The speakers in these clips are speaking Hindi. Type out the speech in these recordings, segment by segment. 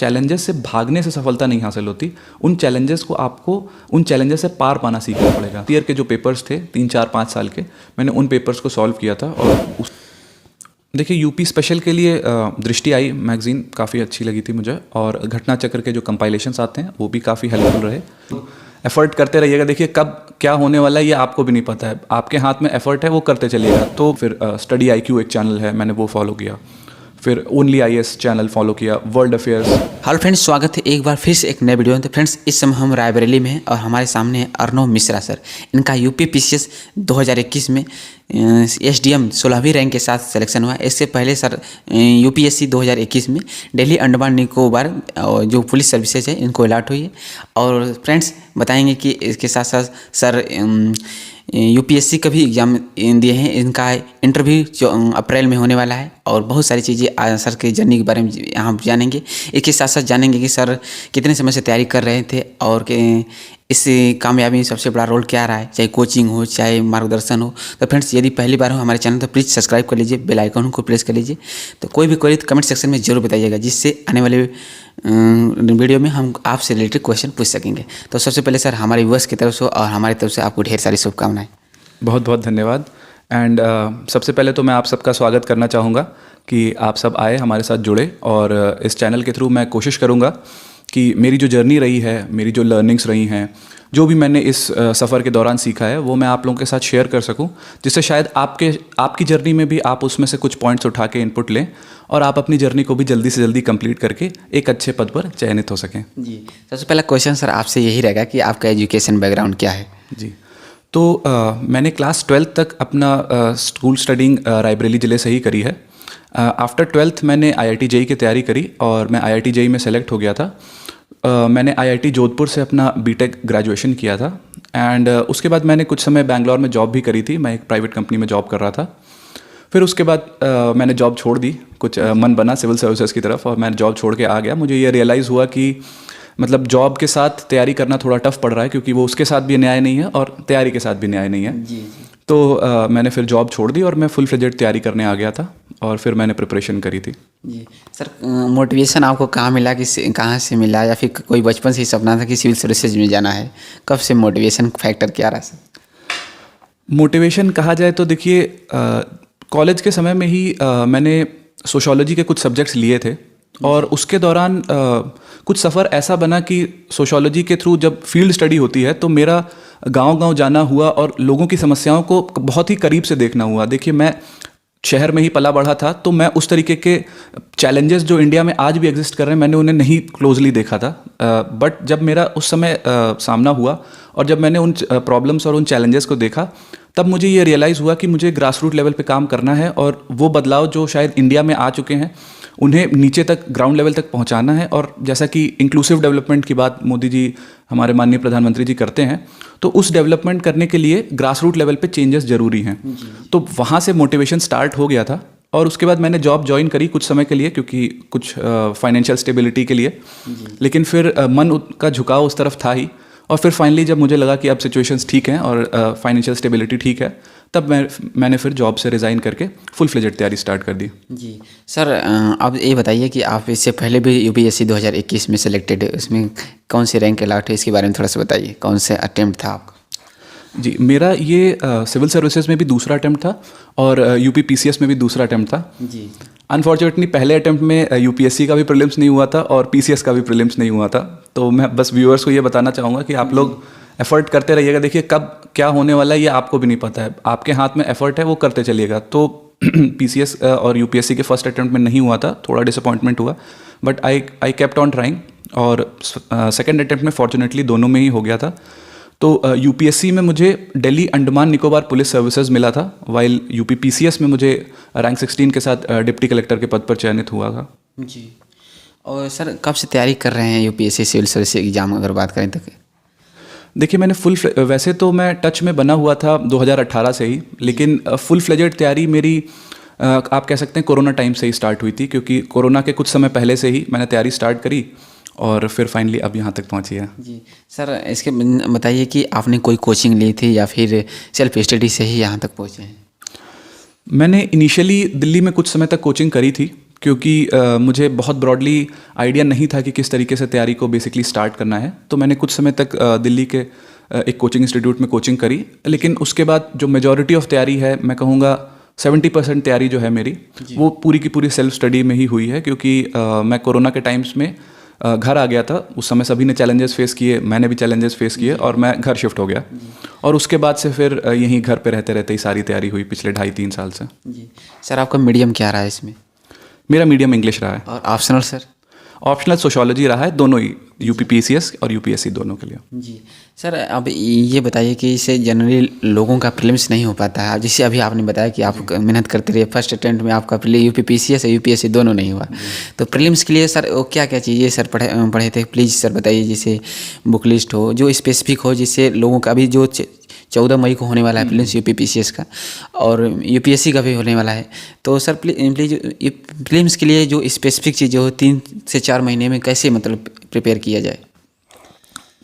चैलेंजेस से भागने से सफलता नहीं हासिल होती, उन चैलेंजेस को आपको उन चैलेंजेस से पार पाना सीखना पड़ेगा। ईयर के जो पेपर्स थे 3 4 5 साल के, मैंने उन पेपर्स को सॉल्व किया था। और देखिए यूपी स्पेशल के लिए दृष्टि आई मैगज़ीन काफ़ी अच्छी लगी थी मुझे, और घटना चक्र के जो कंपाइलेशंस आते हैं वो भी काफ़ी हेल्पफुल रहे। एफर्ट करते रहिएगा, देखिए कब क्या होने वाला है ये आपको भी नहीं पता है, आपके हाथ में एफर्ट है, वो करते चलिएगा। तो फिर स्टडी IQ एक चैनल है, मैंने वो फॉलो किया। फिर ओनली IAS चैनल फॉलो किया, वर्ल्ड अफेयर्स। हेलो फ्रेंड्स, स्वागत है एक बार फिर से एक नए वीडियो में। तो फ्रेंड्स, इस समय हम रायबरेली में हैं और हमारे सामने है अर्नव मिश्रा सर। इनका यूपी PCS 2021 में SDM 16वीं रैंक के साथ सिलेक्शन हुआ। इससे पहले सर UPSC 2021 में दिल्ली अंडमान निकोबार जो पुलिस सर्विसेज है इनको अलॉट हुई है। और फ्रेंड्स बताएंगे कि इसके साथ साथ सर UPSC का भी एग्ज़ाम दिए हैं। इनका इंटरव्यू अप्रैल में होने वाला है और बहुत सारी चीज़ें सर की जर्नी के बारे में यहाँ जानेंगे। इसके साथ साथ जानेंगे कि सर कितने समय से तैयारी कर रहे थे और इस कामयाबी में सबसे बड़ा रोल क्या रहा है, चाहे कोचिंग हो चाहे मार्गदर्शन हो। तो फ्रेंड्स, यदि पहली बार हो हमारे चैनल तो प्लीज़ सब्सक्राइब कर लीजिए, बेल आइकन को प्रेस कर लीजिए। तो कोई भी क्वेरी तो कमेंट सेक्शन में जरूर बताइएगा, जिससे आने वाले वीडियो में हम आपसे रिलेटेड क्वेश्चन पूछ सकेंगे। तो सबसे पहले सर हमारे व्यूअर्स की तरफ से और हमारी तरफ से आपको ढेर सारी शुभकामनाएं। बहुत बहुत धन्यवाद। एंड सबसे पहले तो मैं आप सबका स्वागत करना चाहूँगा कि आप सब आए हमारे साथ जुड़े, और इस चैनल के थ्रू मैं कोशिश करूँगा कि मेरी जो जर्नी रही है, मेरी जो लर्निंग्स रही हैं, जो भी मैंने इस सफ़र के दौरान सीखा है, वो मैं आप लोगों के साथ शेयर कर सकूं, जिससे शायद आपकी जर्नी में भी आप उसमें से कुछ पॉइंट्स उठा के इनपुट लें और आप अपनी जर्नी को भी जल्दी से जल्दी कंप्लीट करके एक अच्छे पद पर चयनित हो सकें। जी, सबसे पहला क्वेश्चन सर आपसे यही रहेगा कि आपका एजुकेशन बैकग्राउंड क्या है? जी, तो मैंने क्लास 12th तक अपना स्कूल स्टडिंग रायबरेली ज़िले से ही करी है। आफ्टर 12th मैंने IIT JEE की तैयारी करी और मैं IIT JEE में सेलेक्ट हो गया था। मैंने IIT जोधपुर से अपना BTech ग्रेजुएशन किया था। एंड उसके बाद मैंने कुछ समय बैंगलोर में जॉब भी करी थी, मैं एक प्राइवेट कंपनी में जॉब कर रहा था। फिर उसके बाद मैंने जॉब छोड़ दी, कुछ मन बना सिविल सर्विसेज की तरफ और मैं जॉब छोड़ के आ गया। मुझे ये रियलाइज़ हुआ कि मतलब जॉब के साथ तैयारी करना थोड़ा टफ पड़ रहा है, क्योंकि वो उसके साथ भी न्याय नहीं है और तैयारी के साथ भी न्याय नहीं है। जी। तो मैंने फिर जॉब छोड़ दी और मैं फुल फ्लेजेड तैयारी करने आ गया था और फिर मैंने प्रिपरेशन करी थी। जी सर, मोटिवेशन आपको कहाँ मिला, कि कहाँ से मिला, या फिर कोई बचपन से ही सपना था कि सिविल सर्विसेज में जाना है? कब से मोटिवेशन फैक्टर क्या रहा सर? मोटिवेशन कहा जाए तो देखिए, कॉलेज के समय में ही मैंने सोशियोलॉजी के कुछ सब्जेक्ट्स लिए थे और उसके दौरान कुछ सफ़र ऐसा बना कि सोशियोलॉजी के थ्रू जब फील्ड स्टडी होती है तो मेरा गांव-गांव जाना हुआ और लोगों की समस्याओं को बहुत ही करीब से देखना हुआ। देखिए, मैं शहर में ही पला बढ़ा था, तो मैं उस तरीके के चैलेंजेस जो इंडिया में आज भी एग्जिस्ट कर रहे हैं, मैंने उन्हें नहीं क्लोजली देखा था। बट जब मेरा उस समय सामना हुआ और जब मैंने उन प्रॉब्लम्स और उन चैलेंजेस को देखा, तब मुझे ये रियलाइज़ हुआ कि मुझे ग्रास रूट लेवल पे काम करना है और वो बदलाव जो शायद इंडिया में आ चुके हैं उन्हें नीचे तक, ग्राउंड लेवल तक पहुंचाना है। और जैसा कि इंक्लूसिव डेवलपमेंट की बात मोदी जी, हमारे माननीय प्रधानमंत्री जी करते हैं, तो उस डेवलपमेंट करने के लिए ग्रास रूट लेवल पे चेंजेस ज़रूरी हैं। तो वहाँ से मोटिवेशन स्टार्ट हो गया था और उसके बाद मैंने जॉब ज्वाइन करी कुछ समय के लिए, क्योंकि कुछ फाइनेंशियल स्टेबिलिटी के लिए। लेकिन फिर मन का झुकाव उस तरफ था ही, और फिर फाइनली जब मुझे लगा कि अब सिचुएशंस ठीक हैं और फाइनेंशियल स्टेबिलिटी ठीक है, तब मैंने फिर जॉब से रिज़ाइन करके फुल फ्लेजेड तैयारी स्टार्ट कर दी। जी सर, अब ये बताइए कि आप इससे पहले भी UPSC 2021 में सेलेक्टेड है, उसमें कौन सी रैंक अलॉट है, इसके बारे में थोड़ा सा बताइए। कौन से अटेम्प्ट था आपका? जी, मेरा ये सिविल सर्विसेज में भी दूसरा अटेम्प्ट था और UP PCS में भी दूसरा अटेम्प्ट था। जी। अनफॉर्चुनेटली पहले अटेम्प्ट में UPSC का भी प्रीलिम्स नहीं हुआ था और PCS का भी प्रीलिम्स नहीं हुआ था। तो मैं बस व्यूअर्स को ये बताना चाहूँगा कि आप लोग एफर्ट करते रहिएगा, देखिए कब क्या होने वाला है ये आपको भी नहीं पता है, आपके हाथ में एफर्ट है, वो करते चलिएगा। तो PCS और UPSC के फर्स्ट अटेम्प्ट में नहीं हुआ था, थोड़ा डिसअपॉइंटमेंट हुआ, but I kept on trying और सेकेंड अटेम्प्ट में फॉर्चुनेटली दोनों में ही हो गया था। तो UPSC में मुझे दिल्ली अंडमान निकोबार पुलिस सर्विसेज मिला था, वाइल UP PCS में मुझे रैंक 16 के साथ डिप्टी कलेक्टर के पद पर चयनित हुआ था। जी। और सर कब से तैयारी कर रहे हैं UPSC सिविल सर्विस एग्जाम, अगर बात करें तो? देखिए, मैंने वैसे तो मैं टच में बना हुआ था 2018 से ही, लेकिन फुल फ्लेजेड तैयारी मेरी आप कह सकते हैं कोरोना टाइम से ही स्टार्ट हुई थी, क्योंकि कोरोना के कुछ समय पहले से ही मैंने तैयारी स्टार्ट करी और फिर फाइनली अब यहाँ तक पहुँची है। जी सर, इसके बताइए कि आपने कोई कोचिंग ली थी या फिर सेल्फ स्टडी से ही यहाँ तक पहुँचे हैं? मैंने इनिशियली दिल्ली में कुछ समय तक कोचिंग करी थी, क्योंकि मुझे बहुत ब्रॉडली आइडिया नहीं था कि किस तरीके से तैयारी को बेसिकली स्टार्ट करना है। तो मैंने कुछ समय तक दिल्ली के एक कोचिंग इंस्टीट्यूट में कोचिंग करी, लेकिन उसके बाद जो मेजॉरिटी ऑफ तैयारी है, मैं कहूँगा 70% तैयारी जो है मेरी, वो पूरी की पूरी सेल्फ स्टडी में ही हुई है। क्योंकि मैं कोरोना के टाइम्स में घर आ गया था। उस समय सभी ने चैलेंजेस फेस किए, मैंने भी चैलेंजेस फेस किए और मैं घर शिफ्ट हो गया। और उसके बाद से फिर यहीं घर पे रहते रहते ही सारी तैयारी हुई पिछले 2.5-3 साल से। जी सर, आपका मीडियम क्या रहा है इसमें? मेरा मीडियम इंग्लिश रहा है। और ऑप्शनल सर? ऑप्शनल सोशोलॉजी रहा है, दोनों ही, यूपीपीसीएस और यूपीएससी दोनों के लिए। जी सर, अब ये बताइए कि इससे जनरली लोगों का प्रीलिम्स नहीं हो पाता है। जैसे अभी आपने बताया कि आप मेहनत करते रहे, फर्स्ट अटेम्प्ट में आपका यूपीपीसीएस और यूपीएससी दोनों नहीं हुआ, तो प्रीलिम्स के लिए सर वो क्या क्या चीज़ें सर पढ़े थे, प्लीज़ सर बताइए। जैसे बुक लिस्ट हो जो स्पेसिफिक हो, जिससे लोगों का अभी जो 14 मई को होने वाला है प्रीलिम्स यूपीपीसीएस का, और यूपीएससी का भी होने वाला है, तो सर प्लीज़ प्रीलिम्स के लिए जो स्पेसिफिक चीज़ें हो 3 से 4 महीने में कैसे मतलब प्रिपेयर किया जाए?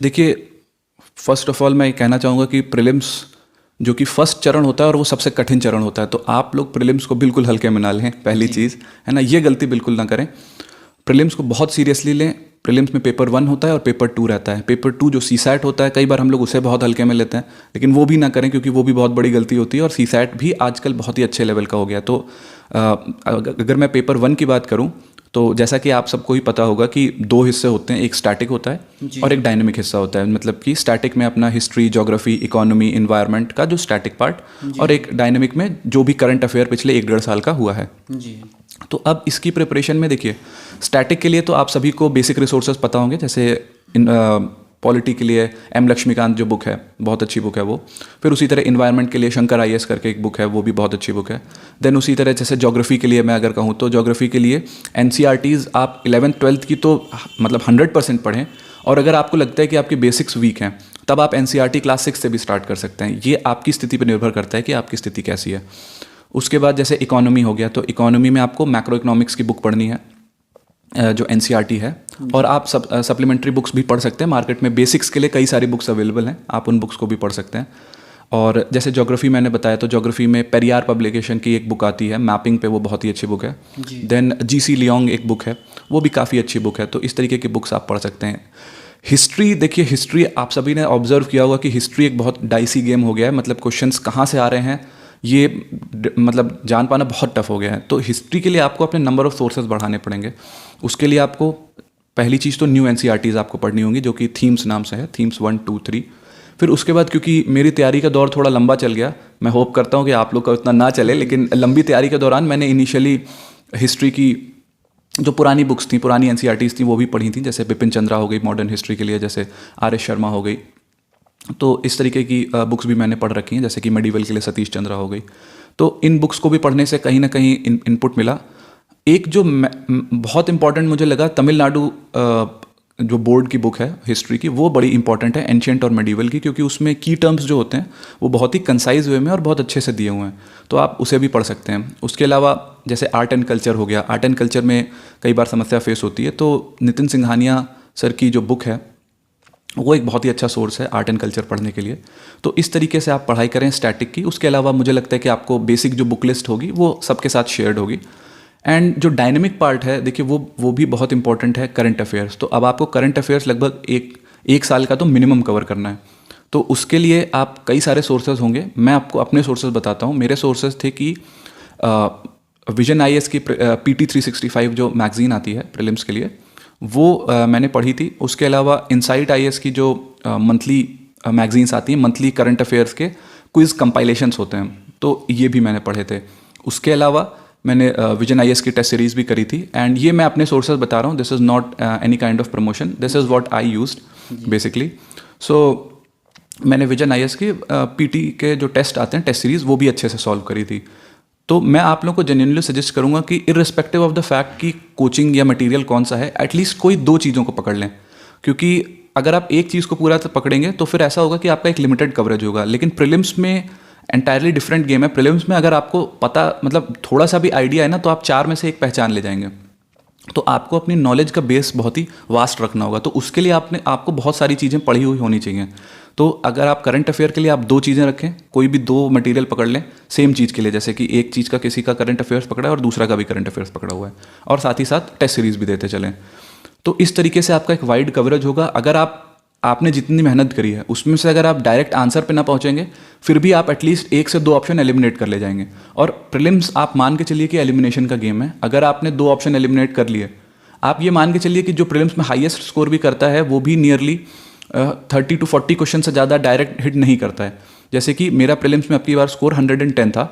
देखिए, फर्स्ट ऑफ ऑल मैं ये कहना चाहूँगा कि प्रीलिम्स जो कि फर्स्ट चरण होता है और वो सबसे कठिन चरण होता है, तो आप लोग प्रीलिम्स को बिल्कुल हल्के में ना लें, पहली चीज़ है ना, ये गलती बिल्कुल ना करें। प्रीलिम्स को बहुत सीरियसली लें। प्रीलिम्स में पेपर 1 होता है और पेपर 2 रहता है। पेपर 2 जो सीसैट होता है, कई बार हम लोग उसे बहुत हल्के में लेते हैं, लेकिन वो भी ना करें क्योंकि वो भी बहुत बड़ी गलती होती है। और सीसैट भी आजकल बहुत ही अच्छे लेवल का हो गया। तो अगर मैं पेपर 1 की बात करूँ तो जैसा कि आप सबको ही पता होगा कि 2 हिस्से होते हैं, एक स्टैटिक होता है और एक डायनेमिक हिस्सा होता है। मतलब कि स्टैटिक में अपना हिस्ट्री, ज्योग्राफी, इकोनॉमी, इन्वायरमेंट का जो स्टैटिक पार्ट, और एक डायनेमिक में जो भी करंट अफेयर पिछले 1-1.5 साल का हुआ है। जी। तो अब इसकी प्रिपरेशन में देखिए, स्टैटिक के लिए तो आप सभी को बेसिक रिसोर्सेज पता होंगे। जैसे पॉलिटी के लिए एम लक्ष्मीकांत जो बुक है, बहुत अच्छी बुक है वो। फिर उसी तरह इन्वायरमेंट के लिए शंकर आईएएस करके एक बुक है, वो भी बहुत अच्छी बुक है। देन उसी तरह जैसे ज्योग्राफी के लिए मैं अगर कहूँ तो ज्योग्राफी के लिए एनसीईआरटीज़ आप 11th-12th की तो मतलब 100% पढ़ें। और अगर आपको लगता है कि आपके बेसिक्स वीक हैं, तब आप एनसीईआरटी क्लास 6 से भी स्टार्ट कर सकते हैं। ये आपकी स्थिति पर निर्भर करता है कि आपकी स्थिति कैसी है। उसके बाद जैसे इकोनॉमी हो गया, तो इकोनॉमी में आपको मैक्रो इकोनॉमिक्स की बुक पढ़नी है जो एनसीईआरटी है। और आप सप्लीमेंट्री बुक्स भी पढ़ सकते हैं। मार्केट में बेसिक्स के लिए कई सारी बुक्स अवेलेबल हैं, आप उन बुक्स को भी पढ़ सकते हैं। और जैसे ज्योग्राफी मैंने बताया, तो ज्योग्राफी में पेरियार पब्लिकेशन की एक बुक आती है मैपिंग पे, वो बहुत ही अच्छी बुक है। देन जीसी लियोंग एक बुक है, वो भी काफ़ी अच्छी बुक है। तो इस तरीके की बुक्स आप पढ़ सकते हैं। हिस्ट्री देखिए, हिस्ट्री आप सभी ने ऑब्जर्व किया होगा कि हिस्ट्री एक बहुत डाइसी गेम हो गया है। मतलब क्वेश्चंस कहाँ से आ रहे हैं ये मतलब जान पाना बहुत टफ हो गया है। तो हिस्ट्री के लिए आपको अपने नंबर ऑफ सोर्सेज बढ़ाने पड़ेंगे। उसके लिए आपको पहली चीज़ तो न्यू एनसीईआरटीज़ आपको पढ़नी होंगी, जो कि थीम्स नाम से है, थीम्स 1, 2, 3। फिर उसके बाद, क्योंकि मेरी तैयारी का दौर थोड़ा लंबा चल गया, मैं होप करता हूँ कि आप लोग का उतना ना चले, लेकिन लंबी तैयारी के दौरान मैंने इनिशियली हिस्ट्री की जो पुरानी बुक्स थी, पुरानी एनसीईआरटीज़ थी, वो भी पढ़ी थी। जैसे बिपिन चंद्रा हो गई मॉडर्न हिस्ट्री के लिए, जैसे आर.एस. शर्मा हो गई। तो इस तरीके की बुक्स भी मैंने पढ़ रखी हैं, जैसे कि मेडिवल के लिए सतीश चंद्रा हो गई। तो इन बुक्स को भी पढ़ने से कहीं ना कहीं इनपुट मिला। एक जो बहुत इंपॉर्टेंट मुझे लगा, तमिलनाडु जो बोर्ड की बुक है हिस्ट्री की, वो बड़ी इंपॉर्टेंट है, एंशिएंट और मेडिवल की, क्योंकि उसमें की टर्म्स जो होते हैं वो बहुत ही कंसाइज वे में और बहुत अच्छे से दिए हुए हैं। तो आप उसे भी पढ़ सकते हैं। उसके अलावा जैसे आर्ट एंड कल्चर हो गया, आर्ट एंड कल्चर में कई बार समस्या फेस होती है, तो नितिन सिंघानिया सर की जो बुक है वो एक बहुत ही अच्छा सोर्स है आर्ट एंड कल्चर पढ़ने के लिए। तो इस तरीके से आप पढ़ाई करें स्टैटिक की। उसके अलावा मुझे लगता है कि आपको बेसिक जो बुक लिस्ट होगी वो सबके साथ शेयर्ड होगी। एंड जो डायनेमिक पार्ट है, देखिए वो भी बहुत इंपॉर्टेंट है, करंट अफेयर्स। तो अब आपको करंट अफेयर्स लगभग एक साल का तो मिनिमम कवर करना है। तो उसके लिए आप कई सारे सोर्सेज होंगे। मैं आपको अपने सोर्सेज बताता हूँ। मेरे सोर्सेज थे कि विजन आईएएस की PT 365 जो मैगजीन आती है प्रीलिम्स के लिए, वो मैंने पढ़ी थी। उसके अलावा इनसाइट आईएएस की जो मंथली मैगजीन्स आती हैं, मंथली करंट अफेयर्स के क्विज कंपाइलेशंस होते हैं, तो ये भी मैंने पढ़े थे। उसके अलावा मैंने विजन आईएएस की टेस्ट सीरीज भी करी थी। एंड ये मैं अपने सोर्सेज बता रहा हूँ, this is not any kind of promotion, this is what I used basically. So मैंने विजन आईएएस के PT के जो टेस्ट आते हैं, टेस्ट सीरीज, वो भी अच्छे से सॉल्व करी थी। तो मैं आप लोगों को जेन्युइनली सजेस्ट करूंगा कि इररिस्पेक्टिव ऑफ द फैक्ट कि कोचिंग या मटेरियल कौन सा है, एटलीस्ट कोई 2 चीज़ों को पकड़ लें। क्योंकि अगर आप एक चीज़ को पूरा पकड़ेंगे तो फिर ऐसा होगा कि आपका एक लिमिटेड कवरेज होगा। लेकिन प्रीलिम्स में एंटायरली डिफरेंट गेम है। प्रीलिम्स में अगर आपको पता, मतलब थोड़ा सा भी आइडिया है ना, तो आप 4 में से 1 पहचान ले जाएंगे। तो आपको अपनी नॉलेज का बेस बहुत ही वास्ट रखना होगा। तो उसके लिए आपको बहुत सारी चीज़ें पढ़ी हुई होनी चाहिए। तो अगर आप करंट अफेयर के लिए आप 2 चीज़ें रखें, कोई भी 2 मटेरियल पकड़ लें सेम चीज़ के लिए, जैसे कि एक चीज़ का किसी का करंट अफेयर्स पकड़ा है और दूसरा का भी करंट अफेयर्स पकड़ा हुआ है, और साथ ही साथ टेस्ट सीरीज भी देते चलें। तो इस तरीके से आपका एक वाइड कवरेज होगा। अगर आपने जितनी मेहनत करी है उसमें से अगर आप डायरेक्ट आंसर पे ना पहुंचेंगे, फिर भी आप एटलीस्ट 1 से 2 ऑप्शन एलिमिनेट कर ले जाएंगे। और प्रीलिम्स आप मान के चलिए कि एलिमिनेशन का गेम है। अगर आपने 2 ऑप्शन एलिमिनेट कर लिए, आप ये मान के चलिए कि जो प्रीलिम्स में हाईएस्ट स्कोर भी करता है वो भी नियरली 30 to 40 क्वेश्चन से ज़्यादा डायरेक्ट हिट नहीं करता है। जैसे कि मेरा प्रीलिम्स में अब की बार स्कोर 110 था,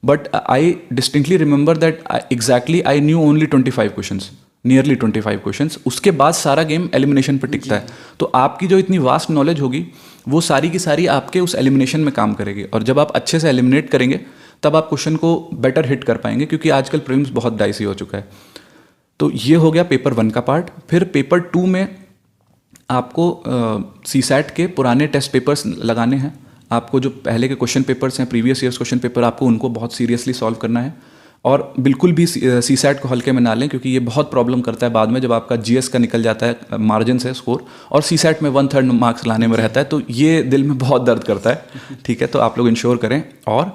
but I distinctly remember that exactly I knew only 25 questions, nearly 25 questions. उसके बाद सारा गेम एलिमिनेशन पर टिकता है। तो आपकी जो इतनी वास्ट नॉलेज होगी वो सारी की सारी आपके उस एलिमिनेशन में काम करेगी, और जब आप अच्छे से एलिमिनेट करेंगे तब आप क्वेश्चन को बेटर हिट कर पाएंगे, क्योंकि आजकल प्रीलिम्स बहुत डाइसी हो चुका है। तो ये हो गया पेपर 1 का पार्ट। फिर पेपर 2 में आपको सीसैट के पुराने टेस्ट पेपर्स लगाने हैं। आपको जो पहले के क्वेश्चन पेपर्स हैं, प्रीवियस ईयर्स क्वेश्चन पेपर, आपको उनको बहुत सीरियसली सॉल्व करना है। और बिल्कुल भी सीसैट को हल्के में ना लें, क्योंकि ये बहुत प्रॉब्लम करता है बाद में जब आपका जीएस का निकल जाता है मार्जिन से स्कोर, और सीसैट में 1/3 मार्क्स लाने में रहता है, तो ये दिल में बहुत दर्द करता है। ठीक है, तो आप लोग इंश्योर करें। और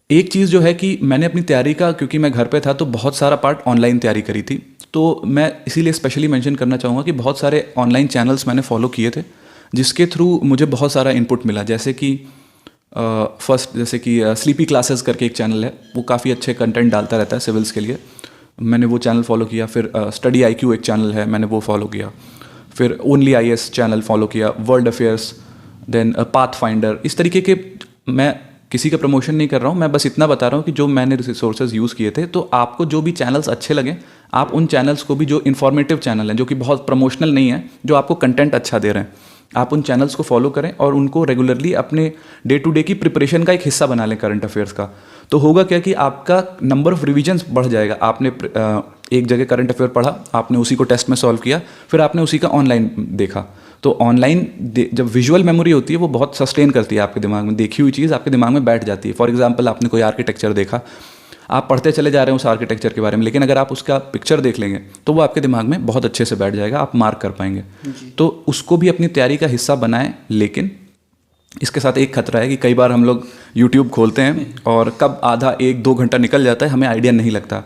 एक चीज़ जो है कि मैंने अपनी तैयारी का, क्योंकि मैं घर पे था तो बहुत सारा पार्ट ऑनलाइन तैयारी करी थी, तो मैं इसीलिए स्पेशली मेंशन करना चाहूँगा कि बहुत सारे ऑनलाइन चैनल्स मैंने फॉलो किए थे, जिसके थ्रू मुझे बहुत सारा इनपुट मिला। जैसे कि जैसे कि स्लीपी क्लासेस करके एक चैनल है, वो काफ़ी अच्छे कंटेंट डालता रहता है सिविल्स के लिए, मैंने वो चैनल फॉलो किया। फिर स्टडी IQ एक चैनल है, मैंने वो फॉलो किया। फिर ओनली IAS चैनल फॉलो किया, world affairs, then path finder. इस तरीके के, मैं किसी का प्रमोशन नहीं कर रहा हूँ, मैं बस इतना बता रहा हूँ कि जो मैंने रिसोर्सेज यूज़ किए थे। तो आपको जो भी चैनल्स अच्छे लगे, आप उन चैनल्स को भी, जो इन्फॉर्मेटिव चैनल हैं, जो कि बहुत प्रमोशनल नहीं है, जो आपको कंटेंट अच्छा दे रहे हैं, आप उन चैनल्स को फॉलो करें और उनको रेगुलरली अपने डे टू डे की प्रिपरेशन का एक हिस्सा बना लें करंट अफेयर्स का। तो होगा क्या कि आपका नंबर ऑफ रिविजन्स बढ़ जाएगा। आपने एक जगह करंट अफेयर पढ़ा, आपने उसी को टेस्ट में सॉल्व किया, फिर आपने उसी का ऑनलाइन देखा। तो ऑनलाइन जब विजुअल मेमोरी होती है वो बहुत सस्टेन करती है आपके दिमाग में, देखी हुई चीज़ आपके दिमाग में बैठ जाती है। फॉर एग्जांपल, आपने कोई आर्किटेक्चर देखा, आप पढ़ते चले जा रहे हैं उस आर्किटेक्चर के बारे में, लेकिन अगर आप उसका पिक्चर देख लेंगे तो वो आपके दिमाग में बहुत अच्छे से बैठ जाएगा, आप मार्क कर पाएंगे। तो उसको भी अपनी तैयारी का हिस्सा बनाएं। लेकिन इसके साथ एक खतरा है कि कई बार हम लोग यूट्यूब खोलते हैं और कब आधा 1-2 घंटा निकल जाता है, हमें आइडिया नहीं लगता।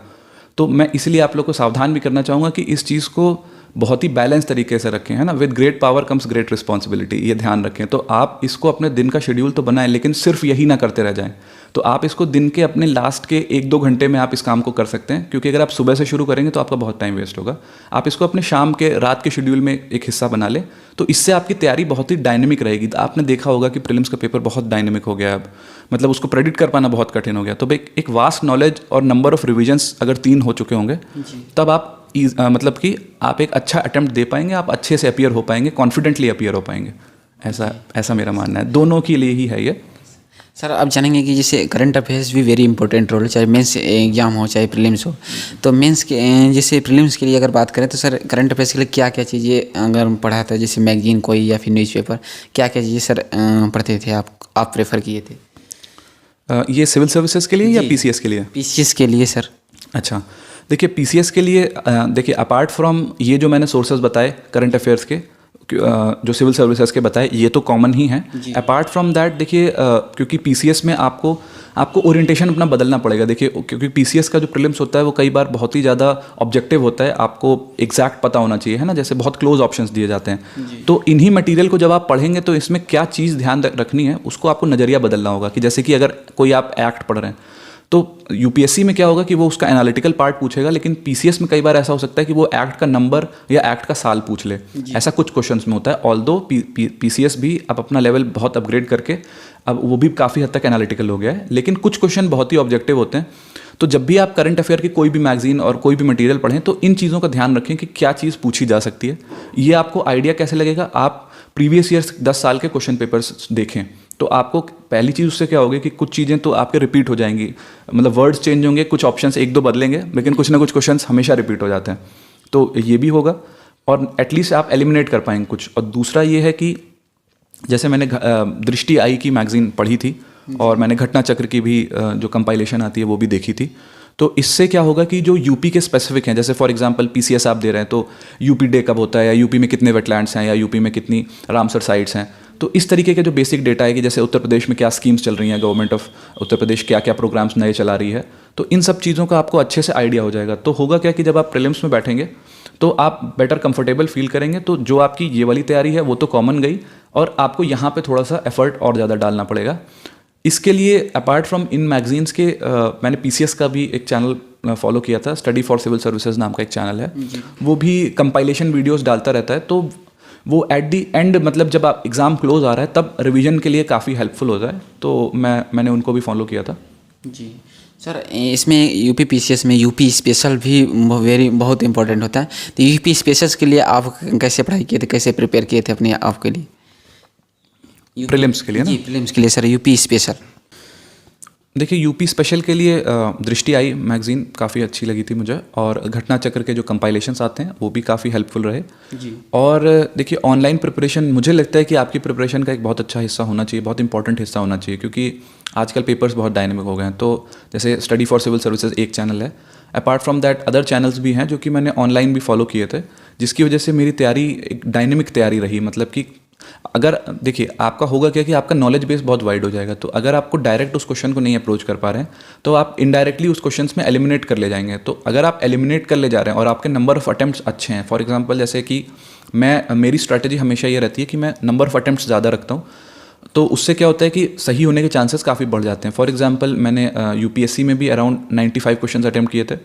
तो मैं इसलिए आप लोग को सावधान भी करना चाहूँगा कि इस चीज़ को बहुत ही बैलेंस तरीके से रखें, है ना। With great power comes great responsibility, ये ध्यान रखें। तो आप इसको अपने दिन का शेड्यूल तो बनाएं, लेकिन सिर्फ यही ना करते रह जाएं। तो आप इसको दिन के अपने लास्ट के 1-2 घंटे में आप इस काम को कर सकते हैं, क्योंकि अगर आप सुबह से शुरू करेंगे तो आपका बहुत टाइम वेस्ट होगा। आप इसको अपने शाम के, रात के शेड्यूल में एक हिस्सा बना लें, तो इससे आपकी तैयारी बहुत ही डायनेमिक रहेगी। आपने देखा होगा कि प्रीलिम्स का पेपर बहुत डायनेमिक हो गया है अब, मतलब उसको प्रेडिक्ट कर पाना बहुत कठिन हो गया। तो एक वास्ट नॉलेज और नंबर ऑफ रिविजन्स अगर 3 हो चुके होंगे, तब आप मतलब कि आप एक अच्छा अटेम्प्ट दे पाएंगे, आप अच्छे से अपीयर हो पाएंगे, कॉन्फिडेंटली अपीयर हो पाएंगे। ऐसा मेरा मानना है, दोनों के लिए ही है ये। सर, आप जानेंगे कि जैसे करंट अफेयर्स भी वेरी इंपॉर्टेंट रोल है, चाहे मेंस एग्जाम हो चाहे प्रीलिम्स हो। तो मेंस के, जैसे प्रीलिम्स के लिए अगर बात करें तो सर करंट अफेयर्स के लिए क्या क्या चीज़ें अगर पढ़ा था, जैसे मैगजीन कोई या फिर न्यूज़पेपर, क्या क्या चीज़ें सर पढ़ते थे, आप प्रेफर किए थे? ये सिविल सर्विसेज के लिए या PCS के लिए? PCS के लिए सर। अच्छा, देखिए PCS के लिए, देखिए अपार्ट फ्रॉम ये जो मैंने सोर्सेज बताए करंट अफेयर्स के, जो सिविल सर्विसेज के बताए, ये तो कॉमन ही है। अपार्ट फ्रॉम दैट देखिए, क्योंकि PCS में आपको ओरिएंटेशन अपना बदलना पड़ेगा। देखिए, क्योंकि PCS का जो प्रीलिम्स होता है वो कई बार बहुत ही ज़्यादा ऑब्जेक्टिव होता है, आपको एग्जैक्ट पता होना चाहिए, है ना, जैसे बहुत क्लोज ऑप्शंस दिए जाते हैं। तो इन्हीं मटेरियल को जब आप पढ़ेंगे तो इसमें क्या चीज़ ध्यान रखनी है, उसको आपको नज़रिया बदलना होगा। कि जैसे कि अगर कोई आप एक्ट पढ़ रहे हैं तो UPSC में क्या होगा कि वो उसका एनालिटिकल पार्ट पूछेगा, लेकिन PCS में कई बार ऐसा हो सकता है कि वो एक्ट का नंबर या एक्ट का साल पूछ ले। ऐसा कुछ क्वेश्चंस में होता है। ऑल्दो PCS भी अब अपना लेवल बहुत अपग्रेड करके अब वो भी काफ़ी हद तक एनालिटिकल हो गया है, लेकिन कुछ क्वेश्चन बहुत ही ऑब्जेक्टिव होते हैं। तो जब भी आप करंट अफेयर की कोई भी मैगजीन और कोई भी मटेरियल पढ़ें तो इन चीज़ों का ध्यान रखें कि क्या चीज़ पूछी जा सकती है। ये आपको आइडिया कैसे लगेगा, आप प्रीवियस ईयर्स 10 साल के क्वेश्चन पेपर्स देखें तो आपको पहली चीज़ उससे क्या होगी कि कुछ चीज़ें तो आपके रिपीट हो जाएंगी, मतलब वर्ड्स चेंज होंगे, कुछ ऑप्शंस 1-2 बदलेंगे, लेकिन कुछ ना कुछ क्वेश्चंस हमेशा रिपीट हो जाते हैं। तो ये भी होगा और एटलीस्ट आप एलिमिनेट कर पाएंगे कुछ। और दूसरा ये है कि जैसे मैंने दृष्टि आई की मैगजीन पढ़ी थी और मैंने घटना चक्र की भी जो कंपाइलेशन आती है वो भी देखी थी। तो इससे क्या होगा कि जो यूपी के स्पेसिफिक हैं, जैसे फॉर एग्जांपल पीसीएस आप दे रहे हैं तो यूपी डे कब होता है, या यूपी में कितने वेटलैंड्स हैं, या यूपी में कितनी रामसर साइट्स हैं, तो इस तरीके के जो बेसिक डेटा है कि जैसे उत्तर प्रदेश में क्या स्कीम्स चल रही हैं, गवर्नमेंट ऑफ उत्तर प्रदेश क्या क्या प्रोग्राम्स नए चला रही है, तो इन सब चीज़ों का आपको अच्छे से आइडिया हो जाएगा। तो होगा क्या कि जब आप प्रीलिम्स में बैठेंगे तो आप बेटर कंफर्टेबल फील करेंगे। तो जो आपकी ये वाली तैयारी है वो तो कॉमन गई, और आपको यहाँ पे थोड़ा सा एफर्ट और ज़्यादा डालना पड़ेगा। इसके लिए अपार्ट फ्रॉम इन मैगजीन्स के मैंने पीसीएस का भी एक चैनल फॉलो किया था, स्टडी फॉर सिविल सर्विसेज नाम का एक चैनल है, वो भी कंपाइलेशन वीडियोस डालता रहता है। तो वो एट दी एंड, मतलब जब आप एग्ज़ाम क्लोज आ रहा है तब रिवीजन के लिए काफ़ी हेल्पफुल होता है। तो मैंने उनको भी फॉलो किया था। जी सर, इसमें यूपी पीसीएस में यूपी स्पेशल भी बहुत इंपॉर्टेंट होता है। तो यूपी स्पेशल्स के लिए आप कैसे पढ़ाई किए थे, कैसे प्रिपेयर किए थे अपने आप के लिए? प्रीलिम्स के लिए ना? जी, प्रीलिम्स के लिए सर यूपी स्पेशल। देखिए, यूपी स्पेशल के लिए दृष्टि आई मैगज़ीन काफ़ी अच्छी लगी थी मुझे, और घटना चक्र के जो कंपाइलेशंस आते हैं वो भी काफ़ी हेल्पफुल रहे जी। और देखिए, ऑनलाइन प्रिपरेशन मुझे लगता है कि आपकी प्रिपरेशन का एक बहुत अच्छा हिस्सा होना चाहिए, बहुत इंपॉर्टेंट हिस्सा होना चाहिए, क्योंकि आजकल पेपर्स बहुत डायनेमिक हो गए हैं। तो जैसे स्टडी फॉर सिविल सर्विसेज एक चैनल है, apart from that other channels भी हैं जो कि मैंने ऑनलाइन भी फॉलो किए थे, जिसकी वजह से मेरी तैयारी एक डायनेमिक तैयारी रही। मतलब कि अगर देखिए, आपका होगा क्या कि आपका नॉलेज बेस बहुत वाइड हो जाएगा। तो अगर आपको डायरेक्ट उस क्वेश्चन को नहीं अप्रोच कर पा रहे हैं तो आप इनडायरेक्टली उस क्वेश्चंस में एलिमिनेट कर ले जाएंगे। तो अगर आप एलिमिनेट कर ले जा रहे हैं और आपके नंबर ऑफ अटेम्प्ट्स अच्छे हैं, फॉर एग्जांपल जैसे कि मेरी स्ट्रैटेजी हमेशा ये रहती है कि मैं नंबर ऑफ अटेम्प्ट्स ज़्यादा रखता हूँ, तो उससे क्या होता है कि सही होने के चांसेस काफ़ी बढ़ जाते हैं। फॉर एग्जांपल मैंने यूपीएससी में भी अराउंड 95 क्वेश्चंस अटेम्प्ट किए थे,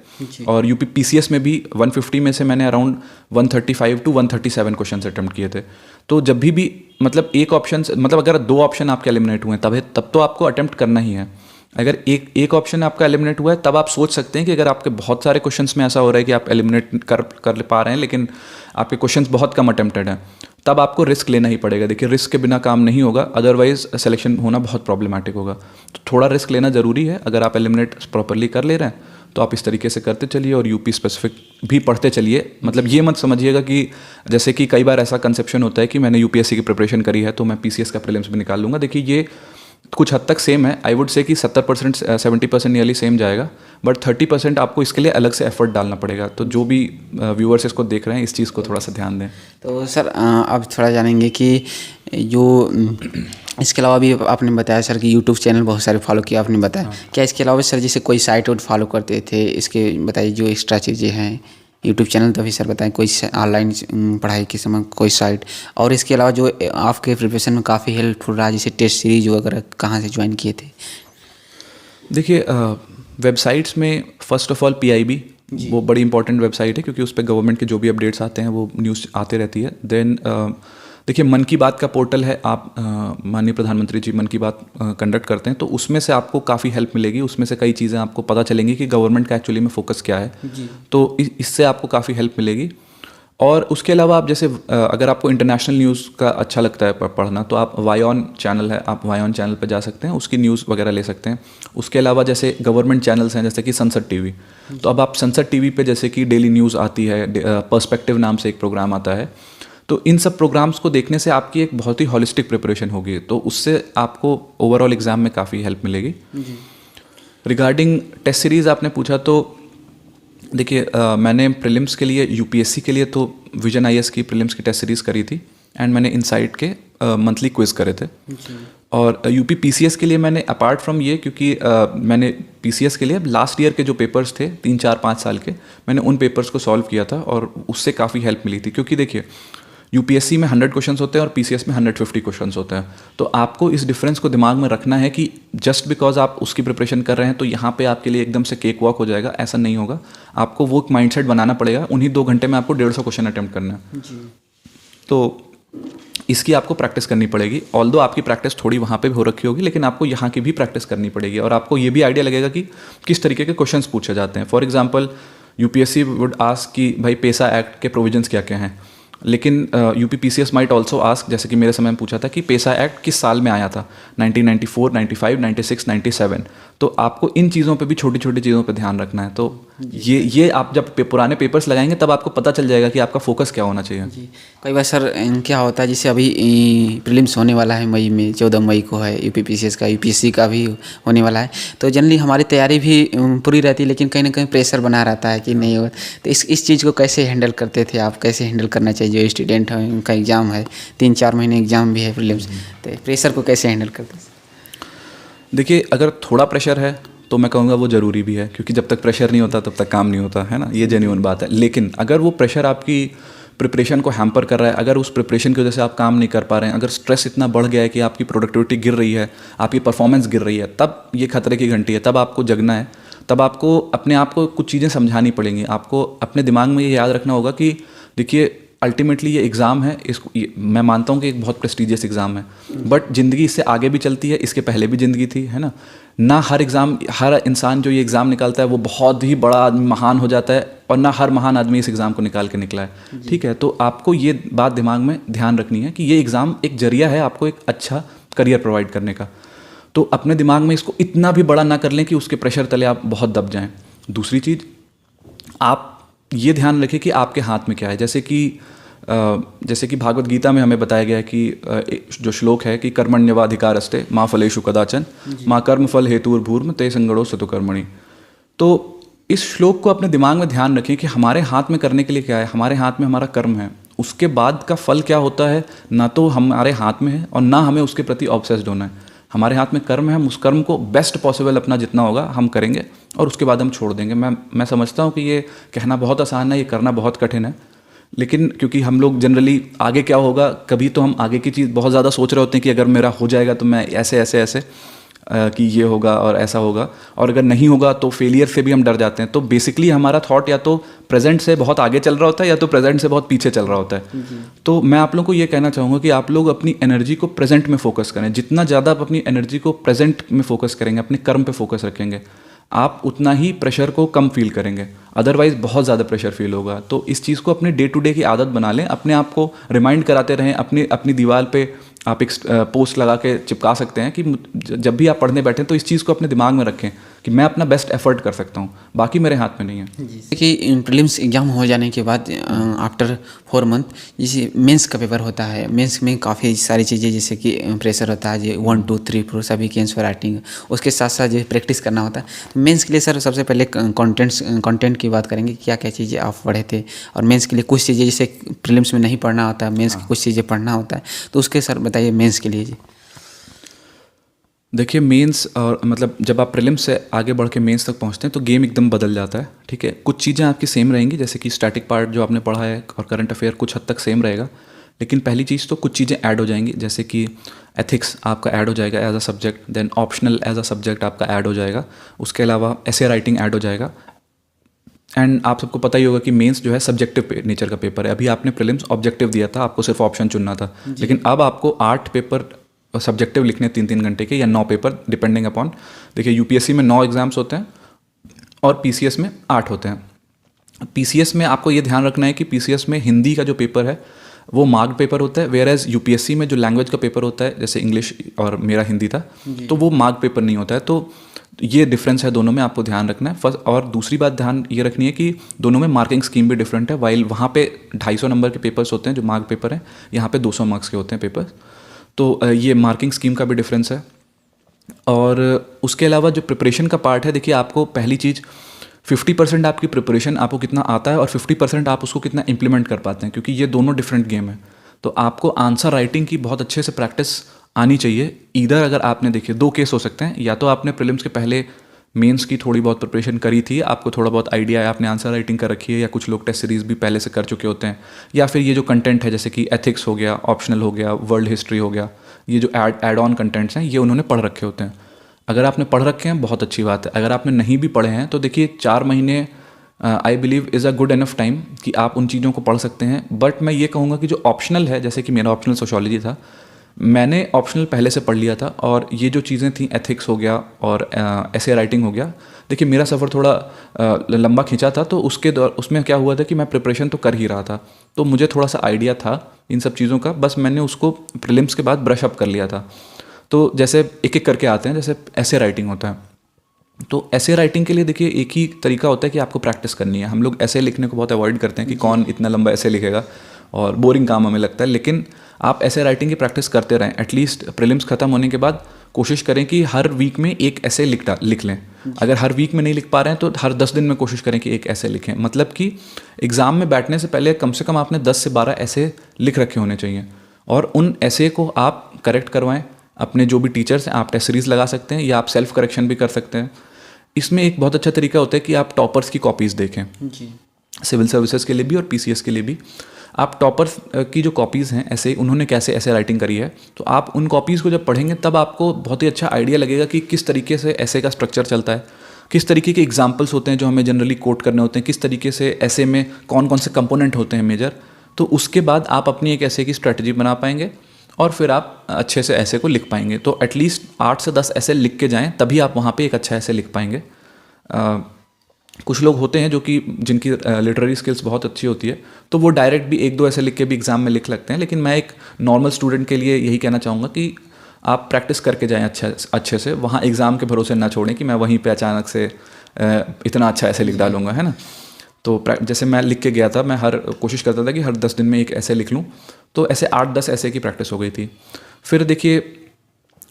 और यूपी पीसीएस में भी 150 में से मैंने अराउंड 135 टू 137 क्वेश्चंस अटेम्प्ट किए थे। तो जब भी मतलब एक ऑप्शन, मतलब अगर दो ऑप्शन आपके एलिमिनेट हुए हैं तब तो आपको अटेम्प्ट करना ही है। अगर एक ऑप्शन आपका एलिमिनेट हुआ है तब आप सोच सकते हैं कि अगर आपके बहुत सारे क्वेश्चंस में ऐसा हो रहा है कि आप एलिमिनेट कर पा रहे हैं लेकिन आपके क्वेश्चंस बहुत कम अटेम्प्टेड हैं, तब आपको रिस्क लेना ही पड़ेगा। देखिए, रिस्क के बिना काम नहीं होगा, अदरवाइज सिलेक्शन होना बहुत प्रॉब्लमेटिक होगा। तो थोड़ा रिस्क लेना ज़रूरी है। अगर आप एलिमिनेट प्रॉपरली कर ले रहे हैं तो आप इस तरीके से करते चलिए, और यूपी स्पेसिफिक भी पढ़ते चलिए। मतलब ये मत समझिएगा कि जैसे कि कई बार ऐसा कंसेप्शन होता है कि मैंने यूपीएससी की प्रिपरेशन करी है तो मैं पीसीएस का प्रीलिम्स भी निकाल लूँगा। देखिए, ये कुछ हद तक सेम है। आई वुड से कि 70% 70% नियरली सेम जाएगा, बट 30% आपको इसके लिए अलग से एफर्ट डालना पड़ेगा। तो जो भी व्यूअर्स इसको देख रहे हैं, इस चीज़ को थोड़ा सा ध्यान दें। तो सर, अब थोड़ा जानेंगे कि जो इसके अलावा भी आपने बताया सर कि यूट्यूब चैनल बहुत सारे फॉलो किया आपने बताया। हाँ। क्या इसके अलावा सर जैसे कोई साइट वोट फॉलो करते थे, इसके बताइए जो एक्स्ट्रा चीज़ें हैं? यूट्यूब चैनल तो भी सर बताएं, कोई ऑनलाइन पढ़ाई के समय कोई साइट, और इसके अलावा जो आपके प्रिपरेशन में काफ़ी हेल्पफुल रहा, जैसे टेस्ट सीरीज वगैरह कहाँ से ज्वाइन किए थे? देखिए, वेबसाइट्स में फर्स्ट ऑफ ऑल PIB वो बड़ी इंपॉर्टेंट वेबसाइट है, क्योंकि उस पर गवर्नमेंट के जो भी अपडेट्स आते हैं वो न्यूज़ आते रहती है। देन देखिए, मन की बात का पोर्टल है, आप माननीय प्रधानमंत्री जी मन की बात कंडक्ट करते हैं, तो उसमें से आपको काफ़ी हेल्प मिलेगी। उसमें से कई चीज़ें आपको पता चलेंगी कि गवर्नमेंट का एक्चुअली में फोकस क्या है जी। तो इससे आपको काफ़ी हेल्प मिलेगी। और उसके अलावा आप जैसे अगर आपको इंटरनेशनल न्यूज़ का अच्छा लगता है पढ़ना, तो आप वायॉन चैनल है, आप वायॉन चैनल पर जा सकते हैं, उसकी न्यूज़ वगैरह ले सकते हैं। उसके अलावा जैसे गवर्नमेंट चैनल्स हैं जैसे कि संसद टीवी, तो अब आप संसद टीवी पे जैसे कि डेली न्यूज़ आती है, पर्सपेक्टिव नाम से एक प्रोग्राम आता है। तो इन सब प्रोग्राम्स को देखने से आपकी एक बहुत ही हॉलिस्टिक प्रिपरेशन होगी, तो उससे आपको ओवरऑल एग्ज़ाम में काफ़ी हेल्प मिलेगी। रिगार्डिंग टेस्ट सीरीज़ आपने पूछा, तो देखिए, मैंने प्रीलिम्स के लिए यूपीएससी के लिए तो विजन IAS की प्रीलिम्स की टेस्ट सीरीज़ करी थी, एंड मैंने इनसाइट के मंथली क्विज़ करे थे। और यूपी PCS के लिए मैंने अपार्ट फ्रॉम ये, क्योंकि मैंने PCS के लिए लास्ट ईयर के जो पेपर्स थे 3, 4, 5 साल के, मैंने उन पेपर्स को सॉल्व किया था और उससे काफ़ी हेल्प मिली थी। क्योंकि देखिए, यूपीएससी में 100 क्वेश्चंस होते हैं और PCS में 150 क्वेश्चंस होते हैं। तो आपको इस डिफरेंस को दिमाग में रखना है कि जस्ट बिकॉज आप उसकी प्रिपरेशन कर रहे हैं तो यहाँ पे आपके लिए एकदम से केक वॉक हो जाएगा, ऐसा नहीं होगा। आपको वो एक माइंडसेट बनाना पड़ेगा। उन्हीं 2 घंटे में आपको 150 क्वेश्चन अटैम्प्ट करना है जी। तो इसकी आपको प्रैक्टिस करनी पड़ेगी। ऑल्दो आपकी प्रैक्टिस थोड़ी वहाँ पे भी हो रखी होगी, लेकिन आपको यहाँ की भी प्रैक्टिस करनी पड़ेगी, और आपको ये भी आइडिया लगेगा कि किस तरीके के क्वेश्चंस पूछे जाते हैं। For example, UPSC would ask कि भाई पैसा एक्ट के प्रोविजंस क्या क्या हैं, लेकिन UP PCS might also ask, जैसे कि मेरे समय में पूछा था कि पैसा एक्ट किस साल में आया था, 1994, 95, 96, 97। तो आपको इन चीज़ों पे भी छोटी छोटी चीज़ों पे ध्यान रखना है। तो ये आप जब पुराने पेपर्स लगाएंगे तब आपको पता चल जाएगा कि आपका फोकस क्या होना चाहिए। जी, कई बार सर क्या होता है, जैसे अभी प्रीलिम्स होने वाला है मई में, 14 मई को है यूपीपीसीएस का, यूपीएससी का भी होने वाला है। तो जनरली हमारी तैयारी भी पूरी रहती है, लेकिन कहीं ना कहीं प्रेशर बना रहता है कि नहीं हो। तो इस चीज़ को कैसे हैंडल करते थे आप? कैसे हैंडल करना चाहिए? जो स्टूडेंट है उनका एग्ज़ाम है, 3-4 महीने एग्ज़ाम भी है प्रीलिम्स, तो प्रेशर को कैसे हैंडल करते हैं? देखिए, अगर थोड़ा प्रेशर है तो मैं कहूँगा वो ज़रूरी भी है, क्योंकि जब तक प्रेशर नहीं होता तब तक काम नहीं होता है ना, ये जेन्युइन बात है। लेकिन अगर वो प्रेशर आपकी प्रिपरेशन को हैम्पर कर रहा है, अगर उस प्रिपरेशन की वजह से आप काम नहीं कर पा रहे हैं, अगर स्ट्रेस इतना बढ़ गया है कि आपकी प्रोडक्टिविटी गिर रही है, आपकी परफॉर्मेंस गिर रही है, तब ये खतरे की घंटी है। तब आपको जगना है, तब आपको अपने आप को कुछ चीज़ें समझानी पड़ेंगी। आपको अपने दिमाग में ये याद रखना होगा कि देखिए, अल्टीमेटली ये एग्ज़ाम है, मैं मानता हूँ कि एक बहुत प्रेस्टीजियस एग्ज़ाम है, बट ज़िंदगी इससे आगे भी चलती है, इसके पहले भी ज़िंदगी थी, है ना। ना हर इंसान जो ये एग्ज़ाम निकालता है वो बहुत ही बड़ा आदमी, महान हो जाता है, और ना हर महान आदमी इस एग्ज़ाम को निकाल के निकला है, ठीक है। तो आपको ये बात दिमाग में ध्यान रखनी है कि ये एग्ज़ाम एक जरिया है आपको एक अच्छा करियर प्रोवाइड करने का। तो अपने दिमाग में इसको इतना भी बड़ा ना कर लें कि उसके प्रेशर तले आप बहुत दब जाएं। दूसरी चीज़, आप ये ध्यान रखें कि आपके हाथ में क्या है। जैसे कि भागवत गीता में हमें बताया गया है कि जो श्लोक है कि कर्मण्यवाधिकारस्ते माँ फलेषु कदाचन माँ कर्म फल हेतुर्भूर्म ते संगड़ो सतु कर्मणि। तो इस श्लोक को अपने दिमाग में ध्यान रखें कि हमारे हाथ में करने के लिए क्या है। हमारे हाथ में हमारा कर्म है, उसके बाद का फल क्या होता है ना तो हमारे हाथ में है और ना हमें उसके प्रति ऑब्सेस्ड होना है। हमारे हाथ में कर्म है, हम उस कर्म को बेस्ट पॉसिबल अपना जितना होगा हम करेंगे और उसके बाद हम छोड़ देंगे। मैं समझता हूँ कि ये कहना बहुत आसान है, ये करना बहुत कठिन है, लेकिन क्योंकि हम लोग जनरली आगे क्या होगा, कभी तो हम आगे की चीज़ बहुत ज़्यादा सोच रहे होते हैं कि अगर मेरा हो जाएगा तो मैं ऐसे ऐसे ऐसे कि ये होगा और ऐसा होगा, और अगर नहीं होगा तो फेलियर से भी हम डर जाते हैं। तो बेसिकली हमारा थॉट या तो प्रेजेंट से बहुत आगे चल रहा होता है या तो प्रेजेंट से बहुत पीछे चल रहा होता है। तो मैं आप लोगों को ये कहना चाहूँगा कि आप लोग अपनी एनर्जी को प्रेजेंट में फोकस करें। जितना ज़्यादा आप अपनी एनर्जी को प्रेजेंट में फोकस करेंगे, अपने कर्म पे फोकस रखेंगे, आप उतना ही प्रेशर को कम फील करेंगे। अदरवाइज बहुत ज़्यादा प्रेशर फील होगा। तो इस चीज़ को अपने डे टू डे की आदत बना लें, अपने आप को रिमाइंड कराते रहें। अपनी दीवार पे आप एक पोस्ट लगा के चिपका सकते हैं कि जब भी आप पढ़ने बैठें तो इस चीज़ को अपने दिमाग में रखें कि मैं अपना बेस्ट एफर्ट कर सकता हूँ, बाकी मेरे हाथ में नहीं है। देखिए, प्रीलिम्स एग्ज़ाम हो जाने के बाद आफ्टर 4 मंथ जैसे मेंस का पेपर होता है। मेंस में काफ़ी सारी चीज़ें जैसे कि प्रेशर होता है, जो 1 2 3 4 सभी की आंसर राइटिंग, उसके साथ साथ जो प्रैक्टिस करना होता है। तो मेंस के लिए सर सबसे पहले कंटेंट की बात करेंगे, क्या क्या चीज़ें आप पढ़े थे, और मेंस के लिए कुछ चीज़ें जैसे प्रीलिम्स में नहीं पढ़ना होता है, मेंस की कुछ चीज़ें पढ़ना होता है, तो उसके सर बताइए मेंस के लिए जी। देखिए, मेंस और मतलब जब आप प्रीलिम्स से आगे बढ़ के मेंस तक पहुंचते हैं तो गेम एकदम बदल जाता है, ठीक है। कुछ चीज़ें आपकी सेम रहेंगी, जैसे कि स्टैटिक पार्ट जो आपने पढ़ा है और करंट अफेयर कुछ हद तक सेम रहेगा, लेकिन पहली चीज़ तो कुछ चीज़ें ऐड हो जाएंगी, जैसे कि एथिक्स आपका ऐड हो जाएगा as a subject, then optional as a subject आपका ऐड हो जाएगा, उसके अलावा एसे राइटिंग ऐड हो जाएगा। एंड आप सबको पता ही होगा कि मेंस जो है सब्जेक्टिव नेचर का पेपर है। अभी आपने प्रीलिम्स ऑब्जेक्टिव दिया था, आपको सिर्फ ऑप्शन चुनना था, लेकिन अब आपको 8 पेपर सब्जेक्टिव लिखने 3-3 घंटे के, या 9 पेपर डिपेंडिंग अपॉन। देखिए, यूपीएससी में 9 एग्जाम्स होते हैं और पीसीएस में 8 होते हैं। पीसीएस में आपको ये ध्यान रखना है कि पीसीएस में हिंदी का जो पेपर है वो मार्क्ड पेपर होता है, वेयर एज यूपीएससी में जो लैंग्वेज का पेपर होता है, जैसे इंग्लिश और मेरा हिंदी था, तो वो मार्क्ड पेपर नहीं होता है। तो ये डिफरेंस है दोनों में, आपको ध्यान रखना है फर्स्ट। और दूसरी बात ध्यान ये रखनी है कि दोनों में मार्किंग स्कीम भी डिफरेंट है। वाइल वहाँ पे 250 नंबर के पेपर्स होते हैं जो मार्क पेपर हैं, यहाँ पे 200 मार्क्स के होते हैं पेपर्स। तो ये मार्किंग स्कीम का भी डिफरेंस है। और उसके अलावा जो प्रिपरेशन का पार्ट है, देखिए आपको पहली चीज़ 50% आपकी प्रिपरेशन आपको कितना आता है और 50% आप उसको कितना इम्प्लीमेंट कर पाते हैं, क्योंकि ये दोनों डिफरेंट गेम है। तो आपको आंसर राइटिंग की बहुत अच्छे से प्रैक्टिस आनी चाहिए। ईदर अगर आपने, देखिए 2 केस हो सकते हैं, या तो आपने प्रीलिम्स के पहले मेंस की थोड़ी बहुत प्रिपरेशन करी थी, आपको थोड़ा बहुत आइडिया है, आपने आंसर राइटिंग कर रखी है, या कुछ लोग टेस्ट सीरीज भी पहले से कर चुके होते हैं, या फिर ये जो कंटेंट है जैसे कि एथिक्स हो गया, ऑप्शनल हो गया, वर्ल्ड हिस्ट्री हो गया, ये जो एड ऑन कंटेंट्स हैं ये उन्होंने पढ़ रखे होते हैं। अगर आपने पढ़ रखे हैं बहुत अच्छी बात है। अगर आपने नहीं भी पढ़े हैं तो देखिए 4 महीने I believe is a good enough time कि आप उन चीज़ों को पढ़ सकते हैं। बट मैं ये कहूँगा कि जो ऑप्शनल है, जैसे कि मेरा ऑप्शनल सोशियोलॉजी था, मैंने ऑप्शनल पहले से पढ़ लिया था, और ये जो चीज़ें थी एथिक्स हो गया और ऐसे राइटिंग हो गया, देखिए मेरा सफ़र थोड़ा लंबा खींचा था, तो उसमें क्या हुआ था कि मैं प्रिपरेशन तो कर ही रहा था, तो मुझे थोड़ा सा आइडिया था इन सब चीज़ों का, बस मैंने उसको प्रीलिम्स के बाद ब्रश अप कर लिया था। तो जैसे एक एक करके आते हैं, जैसे ऐसे राइटिंग होता है, तो ऐसे राइटिंग के लिए देखिए एक ही तरीका होता है कि आपको प्रैक्टिस करनी है। हम लोग ऐसे लिखने को बहुत अवॉइड करते हैं कि कौन इतना लंबा ऐसे लिखेगा और बोरिंग काम हमें लगता है, लेकिन आप ऐसे राइटिंग की प्रैक्टिस करते रहें। एटलीस्ट प्रीलिम्स खत्म होने के बाद कोशिश करें कि हर वीक में एक ऐसे लिख लें। अगर हर वीक में नहीं लिख पा रहे हैं तो हर 10 दिन में कोशिश करें कि एक ऐसे लिखें। मतलब कि एग्ज़ाम में बैठने से पहले कम से कम आपने 10 से 12 ऐसे लिख रखे होने चाहिए, और उन ऐसे को आप करेक्ट करवाएं। अपने जो भी टीचर्स हैं, आप टेस्ट सीरीज लगा सकते हैं या आप सेल्फ करेक्शन भी कर सकते हैं। इसमें एक बहुत अच्छा तरीका होता है कि आप टॉपर्स की कॉपीज़ देखें जी, सिविल सर्विसेज के लिए भी और पीसीएस के लिए भी। आप टॉपर्स की जो कॉपीज़ हैं ऐसे, उन्होंने कैसे ऐसे राइटिंग करी है, तो आप उन कॉपीज़ को जब पढ़ेंगे तब आपको बहुत ही अच्छा आइडिया लगेगा कि किस तरीके से ऐसे का स्ट्रक्चर चलता है, किस तरीके के एग्जाम्पल्स होते हैं जो हमें जनरली कोट करने होते हैं, किस तरीके से ऐसे में कौन कौन से कंपोनेंट होते हैं मेजर। तो उसके बाद आप अपनी एक ऐसे की स्ट्रैटेजी बना पाएंगे और फिर आप अच्छे से ऐसे को लिख पाएंगे। तो एटलीस्ट 8 से 10 ऐसे लिख के जाएँ, तभी आप वहाँ पर एक अच्छा ऐसे लिख पाएंगे। कुछ लोग होते हैं जो कि जिनकी लिटरेरी स्किल्स बहुत अच्छी होती है, तो वो डायरेक्ट भी 1-2 ऐसे लिख के भी एग्ज़ाम में लिख लगते हैं। लेकिन मैं एक नॉर्मल स्टूडेंट के लिए यही कहना चाहूँगा कि आप प्रैक्टिस करके जाएं अच्छे से। वहाँ एग्ज़ाम के भरोसे ना छोड़ें कि मैं वहीं पे अचानक से इतना अच्छा ऐसे लिख डालूंगा, है ना। तो जैसे मैं लिख के गया था, मैं कोशिश करता था कि हर 10 दिन में एक ऐसे लिख लूँ। तो ऐसे 8-10 ऐसे की प्रैक्टिस हो गई थी। फिर देखिए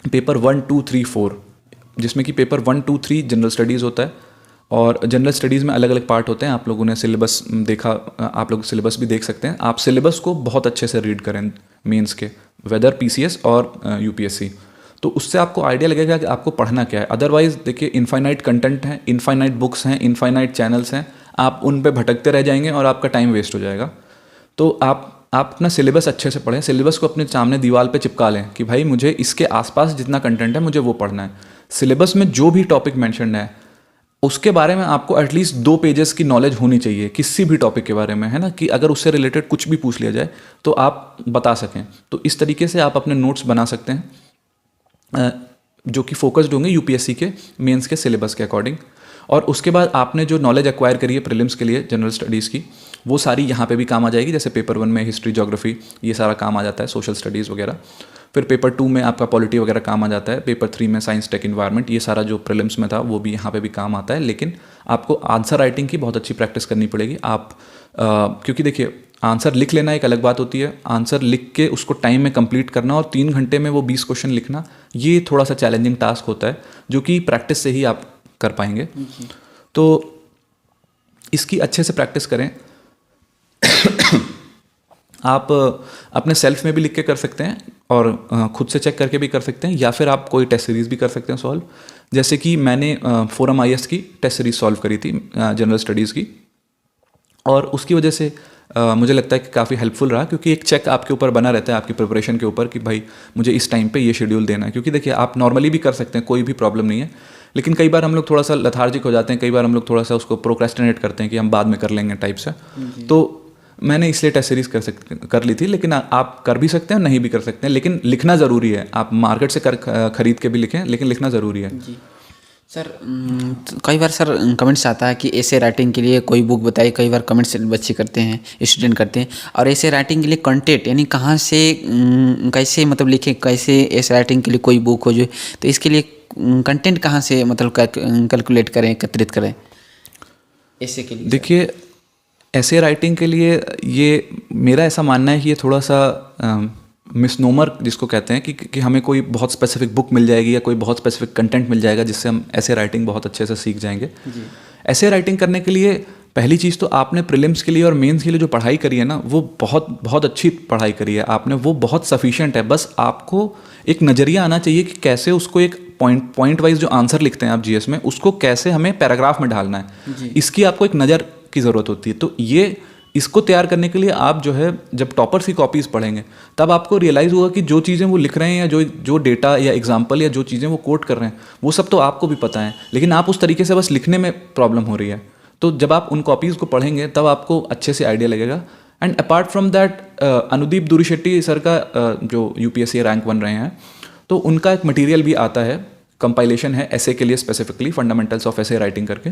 पेपर 1, 2, 3, 4, जिसमें कि पेपर 1, 2, 3 जनरल स्टडीज़ होता है, और जनरल स्टडीज़ में अलग अलग पार्ट होते हैं। आप लोगों ने सिलेबस देखा, आप लोग सिलेबस भी देख सकते हैं। आप सिलेबस को बहुत अच्छे से रीड करें मेंस के, वेदर पीसीएस और यूपीएससी, तो उससे आपको आइडिया लगेगा कि आपको पढ़ना क्या है। अदरवाइज़ देखिए इनफाइनाइट कंटेंट है, इनफाइनाइट बुक्स हैं, इनफाइनाइट चैनल्स हैं, आप उन पे भटकते रह जाएंगे और आपका टाइम वेस्ट हो जाएगा। तो आप अपना सिलेबस अच्छे से पढ़ें। सिलेबस को अपने सामने दीवार पे चिपका लें कि भाई मुझे इसके आसपास जितना कंटेंट है मुझे वो पढ़ना है। सिलेबस में जो भी टॉपिक मेंशन है उसके बारे में आपको एटलीस्ट 2 पेजेस की नॉलेज होनी चाहिए किसी भी टॉपिक के बारे में, है ना, कि अगर उससे रिलेटेड कुछ भी पूछ लिया जाए तो आप बता सकें। तो इस तरीके से आप अपने नोट्स बना सकते हैं जो कि फोकस्ड होंगे यूपीएससी के मेंस के सिलेबस के अकॉर्डिंग। और उसके बाद आपने जो नॉलेज एक्वायर करी है प्रीलिम्स के लिए जनरल स्टडीज़ की, वो सारी यहाँ पे भी काम आ जाएगी। जैसे पेपर 1 में हिस्ट्री, ज्योग्राफी, ये सारा काम आ जाता है, सोशल स्टडीज़ वगैरह। फिर पेपर 2 में आपका पॉलिटी वगैरह काम आ जाता है। पेपर 3 में साइंस, टेक, इन्वायरमेंट, ये सारा जो प्रीलिम्स में था वो भी यहाँ पे भी काम आता है। लेकिन आपको आंसर राइटिंग की बहुत अच्छी प्रैक्टिस करनी पड़ेगी। आप क्योंकि देखिए आंसर लिख लेना एक अलग बात होती है, आंसर लिख के उसको टाइम में कंप्लीट करना और 3 घंटे में वो 20 क्वेश्चन लिखना, ये थोड़ा सा चैलेंजिंग टास्क होता है, जो कि प्रैक्टिस से ही आप कर पाएंगे। तो इसकी अच्छे से प्रैक्टिस करें। आप अपने सेल्फ में भी लिख के कर सकते हैं और खुद से चेक करके भी कर सकते हैं, या फिर आप कोई टेस्ट सीरीज़ भी कर सकते हैं सॉल्व। जैसे कि मैंने फोरम आईएएस की टेस्ट सीरीज़ सॉल्व करी थी जनरल स्टडीज़ की, और उसकी वजह से मुझे लगता है कि काफ़ी हेल्पफुल रहा, क्योंकि एक चेक आपके ऊपर बना रहता है आपकी प्रिपरेशन के ऊपर कि भाई मुझे इस टाइम पे ये शेड्यूल देना है। क्योंकि देखिए आप नॉर्मली भी कर सकते हैं, कोई भी प्रॉब्लम नहीं है, लेकिन कई बार हम लोग थोड़ा सा लथार्जिक हो जाते हैं, कई बार हम लोग थोड़ा सा उसको प्रोक्रेस्टिनेट करते हैं कि हम बाद में कर लेंगे टाइप से। तो मैंने इसलिए टेस्ट सीरीज़ कर ली थी, लेकिन आप कर भी सकते हैं, नहीं भी कर सकते हैं, लेकिन लिखना ज़रूरी है। आप मार्केट से खरीद के भी लिखें, लेकिन लिखना ज़रूरी है। सर कई बार सर कमेंट्स आता है कि ऐसे राइटिंग के लिए कोई बुक बताइए। कई बार कमेंट्स बच्चे करते हैं, स्टूडेंट करते हैं। और ऐसे राइटिंग के लिए कंटेंट यानी कहाँ से कैसे मतलब लिखें, कैसे ऐसे राइटिंग के लिए कोई बुक हो जो, तो इसके लिए कंटेंट कहाँ से मतलब कैलकुलेट करें, एकत्रित करें ऐसे के लिए? देखिए ऐसे राइटिंग के लिए ये मेरा ऐसा मानना है कि ये थोड़ा सा मिसनोमर जिसको कहते हैं कि हमें कोई बहुत स्पेसिफिक बुक मिल जाएगी या कोई बहुत स्पेसिफिक कंटेंट मिल जाएगा जिससे हम ऐसे राइटिंग बहुत अच्छे से सीख जाएंगे। ऐसे राइटिंग करने के लिए पहली चीज़ तो आपने प्रीलिम्स के लिए और मेंस के लिए जो पढ़ाई करी है ना, वो बहुत बहुत अच्छी पढ़ाई करी है आपने, वो बहुत सफिशिएंट है। बस आपको एक नज़रिया आना चाहिए कि कैसे उसको एक पॉइंट वाइज जो आंसर लिखते हैं आप जीएस में, उसको कैसे हमें पैराग्राफ में ढालना है, इसकी आपको एक नज़र की ज़रूरत होती है। तो ये इसको तैयार करने के लिए आप जो है जब टॉपर्स की कॉपीज़ पढ़ेंगे तब आपको रियलाइज़ होगा कि जो चीज़ें वो लिख रहे हैं या जो डेटा या एग्जाम्पल या जो चीज़ें वो कोट कर रहे हैं वो सब तो आपको भी पता है, लेकिन आप उस तरीके से बस लिखने में प्रॉब्लम हो रही है। तो जब आप उन कॉपीज़ को पढ़ेंगे तब आपको अच्छे से आइडिया लगेगा। And apart from that Anudeep Durishetty sir का जो यूपीएससी रैंक 1 रहे हैं, तो उनका एक मटीरियल भी आता है, कंपाइलेशन है ऐसे के लिए स्पेसिफिकली, फंडामेंटल्स ऑफ ऐसे राइटिंग करके।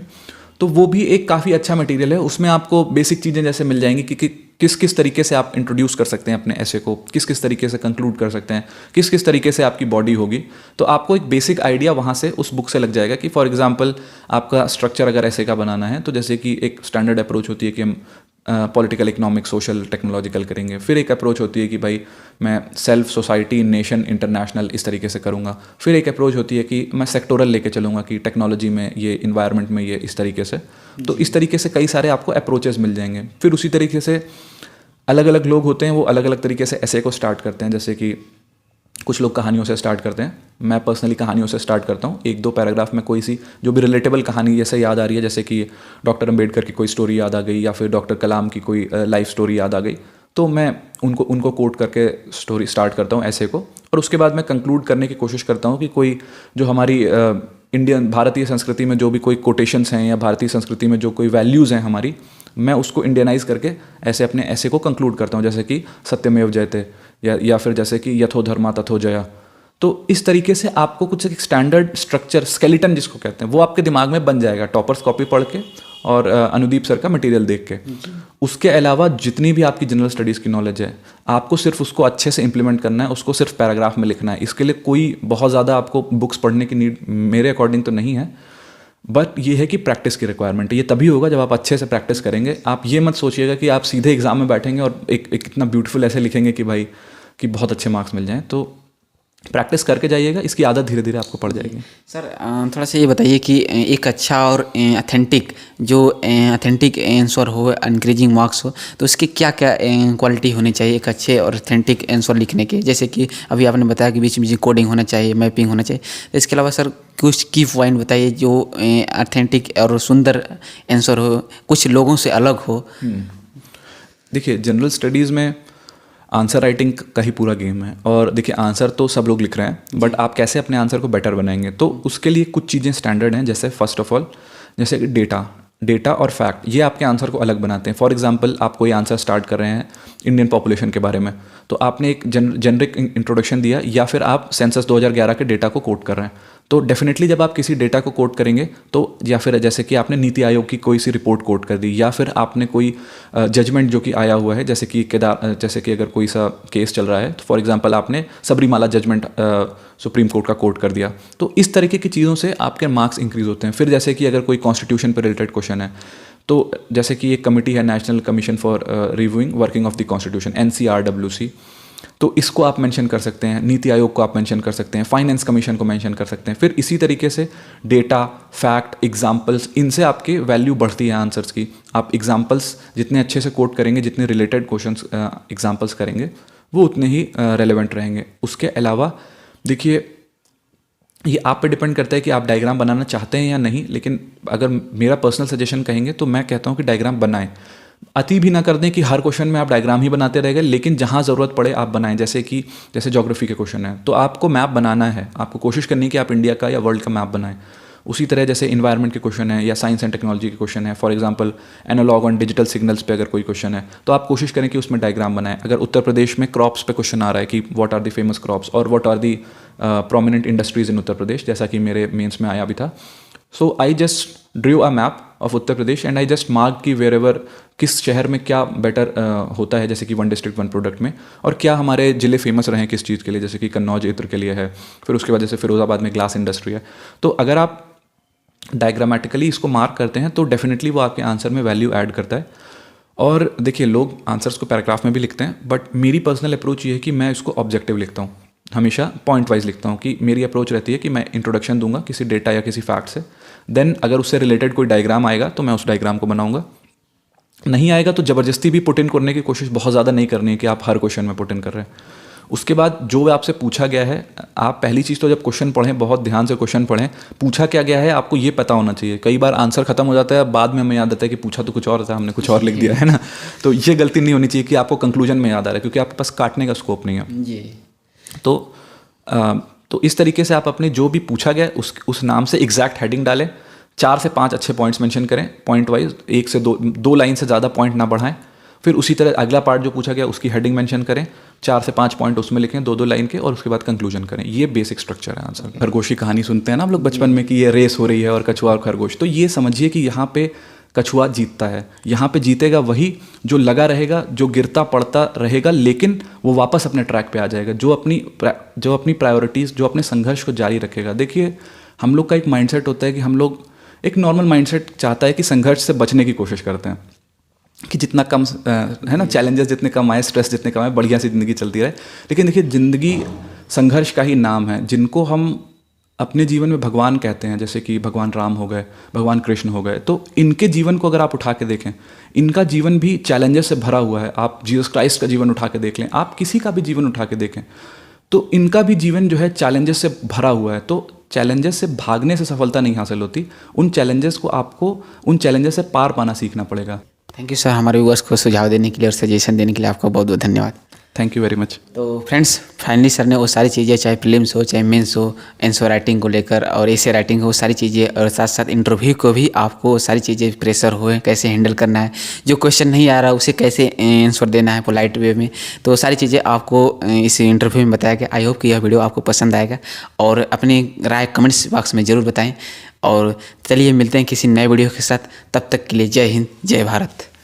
तो वो भी एक काफ़ी अच्छा मटेरियल है। उसमें आपको बेसिक चीज़ें जैसे मिल जाएंगी कि किस किस तरीके से आप इंट्रोड्यूस कर सकते हैं अपने ऐसे को, किस किस तरीके से कंक्लूड कर सकते हैं, किस किस तरीके से आपकी बॉडी होगी। तो आपको एक बेसिक आइडिया वहाँ से उस बुक से लग जाएगा कि फॉर एग्जांपल आपका स्ट्रक्चर अगर ऐसे का बनाना है तो जैसे कि एक स्टैंडर्ड अप्रोच होती है कि हम पॉलिटिकल, इकोनॉमिक, सोशल, टेक्नोलॉजिकल करेंगे। फिर एक अप्रोच होती है कि भाई मैं सेल्फ, सोसाइटी, नेशन, इंटरनेशनल इस तरीके से करूँगा। फिर एक अप्रोच होती है कि मैं सेक्टोरल लेके चलूँगा कि टेक्नोलॉजी में ये, इन्वायरमेंट में ये, इस तरीके से। तो इस तरीके से कई सारे आपको अप्रोचेस मिल जाएंगे। फिर उसी तरीके से अलग अलग लोग होते हैं, वो अलग अलग तरीके से ऐसे को स्टार्ट करते हैं। जैसे कि कुछ लोग कहानियों से स्टार्ट करते हैं, मैं पर्सनली कहानियों से स्टार्ट करता हूँ। एक दो पैराग्राफ में कोई सी जो भी रिलेटेबल कहानी जैसे याद आ रही है, जैसे कि डॉक्टर अम्बेडकर की कोई स्टोरी याद आ गई या फिर डॉक्टर कलाम की कोई लाइफ स्टोरी याद आ गई, तो मैं उनको कोट करके स्टोरी स्टार्ट करता हूँ ऐसे को। और उसके बाद मैं कंक्लूड करने की कोशिश करता हूँ कि कोई जो हमारी इंडियन, भारतीय संस्कृति में जो भी कोई कोटेशंस हैं या भारतीय संस्कृति में जो कोई वैल्यूज़ हैं हमारी, मैं उसको इंडियनाइज करके ऐसे अपने ऐसे को कंक्लूड करता हूँ। जैसे कि सत्यमेव जयते या फिर जैसे कि यथो धर्मा तथो जया। तो इस तरीके से आपको कुछ एक स्टैंडर्ड स्ट्रक्चर, स्केलेटन जिसको कहते हैं, वो आपके दिमाग में बन जाएगा टॉपर्स कॉपी पढ़ के और अनुदीप सर का मटेरियल देख के। उसके अलावा जितनी भी आपकी जनरल स्टडीज़ की नॉलेज है, आपको सिर्फ उसको अच्छे से इंप्लीमेंट करना है, उसको सिर्फ पैराग्राफ में लिखना है। इसके लिए कोई बहुत ज़्यादा आपको बुक्स पढ़ने की नीड मेरे अकॉर्डिंग तो नहीं है, बट ये है कि प्रैक्टिस की रिक्वायरमेंट है। ये तभी होगा जब आप अच्छे से प्रैक्टिस करेंगे। आप ये मत सोचिएगा कि आप सीधे एग्जाम में बैठेंगे और एक इतना ब्यूटीफुल ऐसे लिखेंगे कि भाई कि बहुत अच्छे मार्क्स मिल जाएं। तो प्रैक्टिस करके जाइएगा, इसकी आदत धीरे धीरे आपको पड़ जाएगी। सर थोड़ा सा ये बताइए कि एक अच्छा और ऑथेंटिक आंसर हो, इंक्रीजिंग मार्क्स हो, तो उसके क्या क्या क्वालिटी होनी चाहिए एक अच्छे और ऑथेंटिक आंसर लिखने के? जैसे कि अभी आपने बताया कि बीच में कोडिंग होना चाहिए, मैपिंग होना चाहिए, तो इसके अलावा सर कुछ की पॉइंट बताइए जो ऑथेंटिक और सुंदर आंसर हो, कुछ लोगों से अलग हो। देखिए, जनरल स्टडीज़ में आंसर राइटिंग का ही पूरा गेम है। और देखिए, आंसर तो सब लोग लिख रहे हैं, बट आप कैसे अपने आंसर को बेटर बनाएंगे, तो उसके लिए कुछ चीज़ें स्टैंडर्ड हैं। जैसे फर्स्ट ऑफ ऑल, जैसे डेटा और फैक्ट, ये आपके आंसर को अलग बनाते हैं। फॉर एग्जांपल, आप कोई आंसर स्टार्ट कर रहे हैं इंडियन पॉपुलेशन के बारे में, तो आपने एक जेनरिक इंट्रोडक्शन दिया, या फिर आप सेंसस 2011 के डेटा को कोट कर रहे हैं। तो डेफिनेटली जब आप किसी डेटा को कोट करेंगे, तो या फिर जैसे कि आपने नीति आयोग की कोई सी रिपोर्ट कोट कर दी, या फिर आपने कोई जजमेंट जो कि आया हुआ है, जैसे कि अगर कोई सा केस चल रहा है, तो फॉर एग्जांपल आपने सबरीमाला जजमेंट सुप्रीम कोर्ट का कोट कर दिया, तो इस तरीके की चीज़ों से आपके मार्क्स इंक्रीज होते हैं। फिर जैसे कि अगर कोई कॉन्स्टिट्यूशन पर रिलेटेड क्वेश्चन है, तो जैसे कि एक कमिटी है, national commission for reviewing working of the constitution, NCRWC, तो इसको आप मेंशन कर सकते हैं, नीति आयोग को आप मेंशन कर सकते हैं, फाइनेंस कमीशन को मेंशन कर सकते हैं। फिर इसी तरीके से डेटा, फैक्ट, एग्जाम्पल्स, इनसे आपकी वैल्यू बढ़ती है आंसर्स की। आप एग्जाम्पल्स जितने अच्छे से कोट करेंगे, जितने रिलेटेड क्वेश्चंस एग्जाम्पल्स करेंगे, वो उतने ही रेलेवेंट रहेंगे। उसके अलावा देखिए, ये आप पे डिपेंड करता है कि आप डायग्राम बनाना चाहते हैं या नहीं, लेकिन अगर मेरा पर्सनल सजेशन कहेंगे तो मैं कहता हूँ कि डायग्राम बनाएं। अति भी ना कर दें कि हर क्वेश्चन में आप डायग्राम ही बनाते रहेंगे, लेकिन जहाँ ज़रूरत पड़े आप बनाएं। जैसे ज्योग्राफी के क्वेश्चन है, तो आपको मैप बनाना है, आपको कोशिश करनी है कि आप इंडिया का या वर्ल्ड का मैप बनाएं। उसी तरह जैसे इन्वायरमेंट के क्वेश्चन है या साइंस एंड टेक्नोलॉजी के क्वेश्चन है, for example analog on digital signals पे अगर कोई क्वेश्चन है, तो आप कोशिश करें कि उसमें डायग्राम बनाएं। अगर उत्तर प्रदेश में क्रॉप्स पे क्वेश्चन आ रहा है कि what are the famous crops और what are the prominent industries in Uttar Pradesh, जैसा कि मेरे मेंस में आया भी था, so I just drew a map of Uttar Pradesh and I just mark कि वेर एवर किस शहर में क्या बेटर होता है, जैसे कि वन डिस्ट्रिक्ट वन प्रोडक्ट में, और क्या हमारे ज़िले फेमस रहे हैं किस चीज़ के लिए, जैसे कि कन्नौज इत्र के लिए है, फिर उसके बाद जैसे फिरोजाबाद में ग्लास इंडस्ट्री है। तो अगर आप डायग्रामेटिकली इसको मार्क करते हैं तो डेफिनेटली वो आपके आंसर में वैल्यू ऐड करता है। और देखिए, लोग आंसर्स को पैराग्राफ में भी लिखते हैं, बट मेरी पर्सनल अप्रोच ये है कि मैं इसको ऑब्जेक्टिव लिखता हूँ, हमेशा पॉइंट वाइज लिखता हूँ। कि मेरी अप्रोच रहती है कि मैं इंट्रोडक्शन दूंगा किसी डेटा या किसी फैक्ट से, देन अगर उससे रिलेटेड कोई डायग्राम आएगा तो मैं उस डायग्राम को बनाऊंगा, नहीं आएगा तो ज़बरदस्ती भी पुट इन करने की कोशिश बहुत ज़्यादा नहीं करनी है कि आप हर क्वेश्चन में पुट इन कर रहे हैं। उसके बाद जो आपसे पूछा गया है, आप पहली चीज़ तो जब क्वेश्चन पढ़ें, बहुत ध्यान से क्वेश्चन पढ़ें, पूछा क्या गया है आपको ये पता होना चाहिए। कई बार आंसर खत्म हो जाता है, बाद में हमें याद आता है कि पूछा तो कुछ और था, हमने कुछ और लिख दिया है ना। तो ये गलती नहीं होनी चाहिए कि आपको कंक्लूजन में याद आ रहा है, क्योंकि आपके पास काटने का स्कोप नहीं है जी। तो इस तरीके से आप अपने जो भी पूछा गया उस नाम से एग्जैक्ट हेडिंग डालें, 4 से 5 अच्छे पॉइंट्स मेंशन करें, पॉइंट वाइज, 1 से 2 लाइन से ज़्यादा पॉइंट ना बढ़ाएं। फिर उसी तरह अगला पार्ट जो पूछा गया उसकी हेडिंग मेंशन करें, 4 से 5 पॉइंट उसमें लिखें 2-2 लाइन के, और उसके बाद कंक्लूजन करें। ये बेसिक स्ट्रक्चर है आंसर। खरगोश की कहानी सुनते हैं ना आप लोग बचपन में कि ये रेस हो रही है और कछुआ और खरगोश, तो ये समझिए कि यहाँ पे कछुआ जीतता है। यहाँ पे जीतेगा वही जो लगा रहेगा, जो गिरता पड़ता रहेगा, लेकिन वो वापस अपने ट्रैक पे आ जाएगा, जो अपनी प्रायोरिटीज़, जो अपने संघर्ष को जारी रखेगा। देखिए, हम लोग का एक माइंडसेट होता है कि हम लोग, एक नॉर्मल माइंडसेट चाहता है कि संघर्ष से बचने की कोशिश करते हैं, कि जितना कम है ना, चैलेंजेस जितने कम आए, स्ट्रेस जितने कम आए, बढ़िया सी ज़िंदगी चलती रहे। लेकिन देखिए, ज़िंदगी संघर्ष का ही नाम है। जिनको हम अपने जीवन में भगवान कहते हैं, जैसे कि भगवान राम हो गए, भगवान कृष्ण हो गए, तो इनके जीवन को अगर आप उठा के देखें, इनका जीवन भी चैलेंजेस से भरा हुआ है। आप जीसस क्राइस्ट का जीवन उठा के देख लें, आप किसी का भी जीवन उठा के देखें, तो इनका भी जीवन जो है चैलेंजेस से भरा हुआ है। तो चैलेंजेस से भागने से सफलता नहीं हासिल होती, उन चैलेंजेस को आपको, उन चैलेंजेस से पार पाना सीखना पड़ेगा। थैंक यू सर, हमारे व्यूअर्स को सुझाव देने के लिए और सजेशन देने के लिए आपका बहुत बहुत धन्यवाद। Thank you very much. तो फ्रेंड्स, फाइनली सर ने वो सारी चीज़ें, चाहे प्रीलिम्स हो, चाहे मेंस हो, आंसर राइटिंग को लेकर और एसे राइटिंग हो, वो सारी चीज़ें, और साथ साथ इंटरव्यू को भी आपको वो सारी चीज़ें, प्रेशर हो कैसे हैंडल करना है, जो क्वेश्चन नहीं आ रहा उसे कैसे आंसर देना है पोलाइट वे में, तो सारी चीज़ें आपको इस इंटरव्यू में बताया गया। आई होप कि यह वीडियो आपको पसंद आएगा और अपनी राय कमेंट्स बॉक्स में ज़रूर बताएँ। और चलिए मिलते हैं किसी नए वीडियो के साथ, तब तक के लिए जय हिंद, जय भारत।